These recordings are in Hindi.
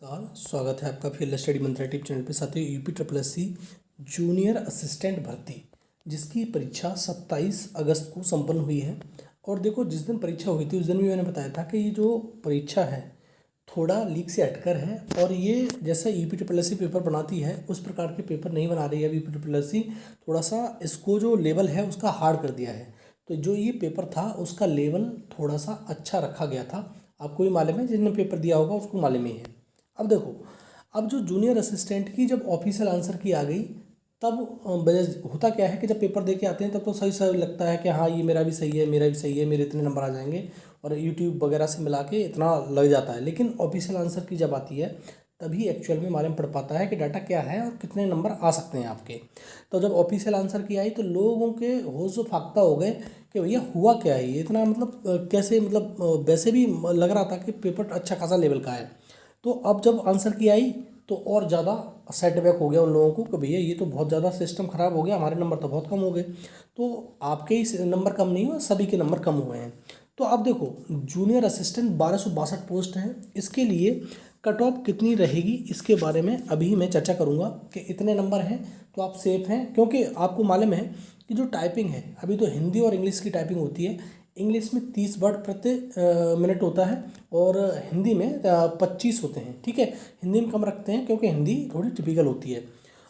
नमस्कार, स्वागत है आपका Field Study Mantra YouTube channel पे। साथियों, UP triple S C junior assistant भर्ती जिसकी परीक्षा 27 अगस्त को संपन्न हुई है। और देखो, जिस दिन परीक्षा हुई थी उस दिन भी मैंने बताया था कि ये जो परीक्षा है थोड़ा लीक से हटकर है, और ये जैसा UP triple S C paper बनाती है उस प्रकार के पेपर नहीं बना रही है। अभी यूपी ट्रिपल एस सी थोड़ा सा इसको जो लेवल है उसका हार्ड कर दिया है। तो जो ये पेपर था उसका लेवल थोड़ा सा अच्छा रखा गया था। आपको भी मालूम है, जिसने पेपर दिया होगा उसको मालूम ही है। अब देखो, अब जो जूनियर असिस्टेंट की जब ऑफिशियल आंसर की आ गई तब होता क्या है कि जब पेपर दे के आते हैं तब तो सही सही लगता है कि हाँ ये मेरा भी सही है, मेरा भी सही है, मेरे इतने नंबर आ जाएंगे, और यूट्यूब वगैरह से मिला के इतना लग जाता है। लेकिन ऑफिशियल आंसर की जब आती है तभी एक्चुअल में मालूम पड़ पाता है कि डाटा क्या है और कितने नंबर आ सकते हैं आपके। तो जब ऑफिशियल आंसर की आई तो लोगों के होश फाख्ता हो गए कि भैया हुआ क्या है, ये इतना मतलब कैसे, मतलब वैसे भी लग रहा था कि पेपर अच्छा खासा लेवल का है। तो अब जब आंसर की आई तो और ज़्यादा सेटबैक हो गया उन लोगों को कि भैया ये तो बहुत ज़्यादा सिस्टम ख़राब हो गया, हमारे नंबर तो बहुत कम हो गए। तो आपके ही नंबर कम नहीं हुए, सभी के नंबर कम हुए हैं। तो अब देखो, जूनियर असिस्टेंट 1262 पोस्ट हैं, इसके लिए कट ऑफ कितनी रहेगी इसके बारे में अभी मैं चर्चा करूंगा कि इतने नंबर हैं तो आप सेफ हैं। क्योंकि आपको मालूम है कि जो टाइपिंग है अभी तो हिंदी और इंग्लिश की टाइपिंग होती है। इंग्लिश में 30 वर्ड प्रति मिनट होता है और हिंदी में 25 होते हैं। ठीक है, हिंदी में कम रखते हैं क्योंकि हिंदी थोड़ी टिपिकल होती है।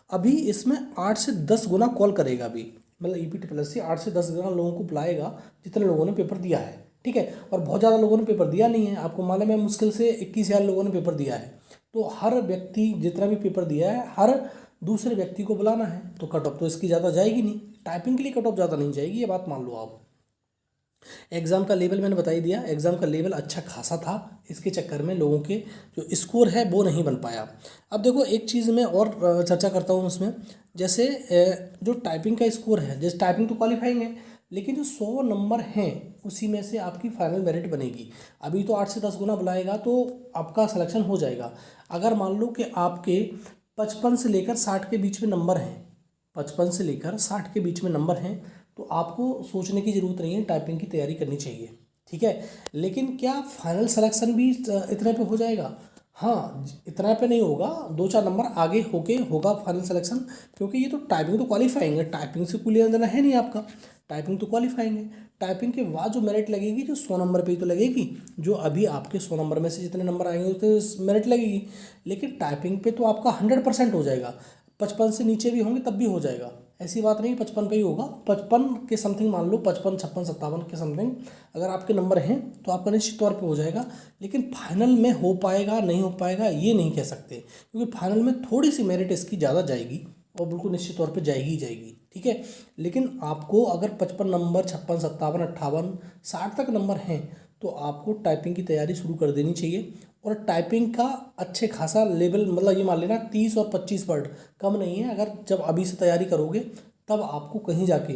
अभी इसमें 8 से 10 गुना कॉल करेगा। अभी मतलब ईपी ट्रिपल एस सी 8 से 10 गुना लोगों को बुलाएगा जितने लोगों ने पेपर दिया है। ठीक है, और बहुत ज़्यादा लोगों ने पेपर दिया नहीं है। आपको मालूम है, मुश्किल से 21,000 लोगों ने पेपर दिया है। तो हर व्यक्ति जितना भी पेपर दिया है हर दूसरे व्यक्ति को बुलाना है, तो कट ऑफ तो इसकी ज़्यादा जाएगी नहीं। टाइपिंग के लिए कट ऑफ ज़्यादा नहीं जाएगी, ये बात मान लो आप। एग्ज़ाम का लेवल मैंने बता ही दिया, एग्ज़ाम का लेवल अच्छा खासा था। इसके चक्कर में लोगों के जो स्कोर है वो नहीं बन पाया। अब देखो, एक चीज़ मैं और चर्चा करता हूँ उसमें। जैसे जो टाइपिंग का स्कोर है, जैसे टाइपिंग तो क्वालिफाइंग है, लेकिन जो 100 नंबर हैं उसी में से आपकी फाइनल मेरिट बनेगी। अभी तो 8 से 10 गुना बुलाएगा तो आपका सिलेक्शन हो जाएगा। अगर मान लो कि आपके 55 से लेकर 60 के बीच में नंबर हैं, 55 से लेकर 60 के बीच में नंबर हैं, तो आपको सोचने की ज़रूरत नहीं है, टाइपिंग की तैयारी करनी चाहिए। ठीक है, लेकिन क्या फाइनल सिलेक्शन भी इतने पे हो जाएगा? हाँ, इतना पे नहीं होगा, 2-4 नंबर आगे होके होगा फाइनल सिलेक्शन। क्योंकि ये तो टाइपिंग तो क्वालिफाइंग है, टाइपिंग से कोई लेना देना है नहीं आपका। टाइपिंग तो क्वालिफाइंग है। टाइपिंग के बाद जो मेरिट लगेगी जो 100 नंबर पे ही तो लगेगी। जो अभी आपके 100 नंबर में से जितने नंबर आएंगे उतने मेरिट लगेगी। लेकिन टाइपिंग पे तो आपका 100% हो जाएगा। 55 से नीचे भी होंगे तब भी हो जाएगा, ऐसी बात नहीं 55 पे ही होगा। 55 के समथिंग मान लो, 55, 56, 57 के समथिंग अगर आपके नंबर हैं तो आपका निश्चित तौर पे हो जाएगा। लेकिन फाइनल में हो पाएगा नहीं हो पाएगा ये नहीं कह सकते, क्योंकि फाइनल में थोड़ी सी मेरिट इसकी ज़्यादा जाएगी और बिल्कुल निश्चित तौर पे जाएगी ही जाएगी। ठीक है, लेकिन आपको अगर 55 नंबर, 56, 57, 58, 60 तक नंबर हैं तो आपको टाइपिंग की तैयारी शुरू कर देनी चाहिए। और टाइपिंग का अच्छे खासा लेवल, मतलब ये मान लेना 30 और 25 वर्ड कम नहीं है। अगर जब अभी से तैयारी करोगे तब आपको कहीं जाके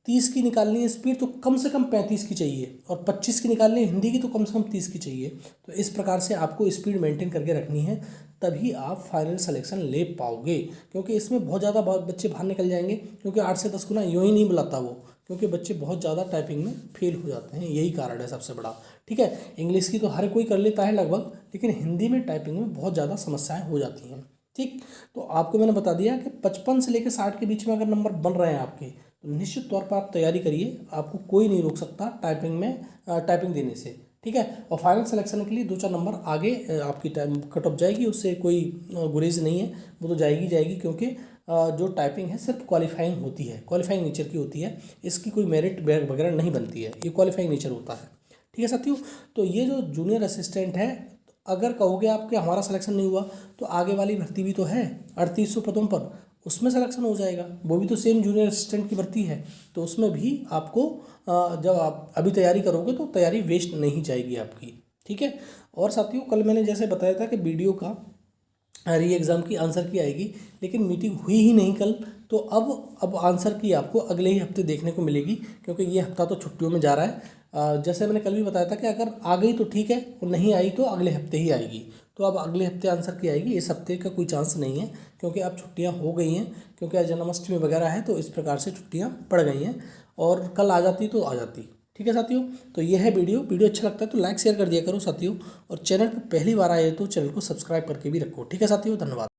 30 की निकालनी है स्पीड तो कम से कम 35 की चाहिए, और 25 की निकालनी है हिंदी की तो कम से कम 30 की चाहिए। तो इस प्रकार से आपको स्पीड मेंटेन करके रखनी है, तभी आप फाइनल सिलेक्शन ले पाओगे। क्योंकि इसमें बहुत ज़्यादा बच्चे बाहर निकल जाएंगे, क्योंकि 8 से 10 गुना यूँ ही नहीं बुलाता वो, क्योंकि बच्चे बहुत ज़्यादा टाइपिंग में फेल हो जाते हैं, यही कारण है सबसे बड़ा। ठीक है, इंग्लिश की तो हर कोई कर लेता है लगभग, लेकिन हिंदी में टाइपिंग में बहुत ज़्यादा समस्याएं हो जाती हैं। ठीक, तो आपको मैंने बता दिया कि 55 से लेकर 60 के बीच में अगर नंबर बन रहे हैं आपके तो निश्चित तौर पर आप तैयारी करिए, आपको कोई नहीं रोक सकता टाइपिंग में, टाइपिंग देने से। ठीक है, और फाइनल सिलेक्शन के लिए 2-4 नंबर आगे आपकी टाइम कट ऑफ जाएगी, उससे कोई गुरेज नहीं है, वो तो जाएगी जाएगी। क्योंकि जो टाइपिंग है सिर्फ क्वालिफाइंग होती है, क्वालिफाइंग नेचर की होती है, इसकी कोई मेरिट वगैरह नहीं बनती है, ये क्वालिफाइंग नेचर होता है। ठीक है साथियों, तो ये जो जूनियर असिस्टेंट है, अगर कहोगे आप कि हमारा सिलेक्शन नहीं हुआ तो आगे वाली भर्ती भी तो है 3800 पदों पर, उसमें सिलेक्शन हो जाएगा। वो भी तो सेम जूनियर असिस्टेंट की भर्ती है, तो उसमें भी आपको जब आप अभी तैयारी करोगे तो तैयारी वेस्ट नहीं जाएगी आपकी। ठीक है, और साथियों कल मैंने जैसे बताया था कि वीडियो का री एग्ज़ाम की आंसर की आएगी, लेकिन मीटिंग हुई ही नहीं कल। तो अब आंसर की आपको अगले ही हफ्ते देखने को मिलेगी, क्योंकि ये हफ्ता तो छुट्टियों में जा रहा है। जैसे मैंने कल भी बताया था कि अगर आ गई तो ठीक है, और नहीं आई तो अगले हफ्ते ही आएगी। तो अब अगले हफ्ते आंसर की आएगी, इस हफ्ते का कोई चांस नहीं है, क्योंकि अब छुट्टियां हो गई हैं, क्योंकि आज जन्माष्टमी वगैरह है तो इस प्रकार से छुट्टियां पड़ गई हैं। और कल आ जाती तो आ जाती। ठीक है साथियों, तो यह है वीडियो अच्छा लगता है तो लाइक शेयर कर दिया करो साथियों, और चैनल पर पहली बार आए तो चैनल को सब्सक्राइब करके भी रखो। ठीक है साथियों, धन्यवाद।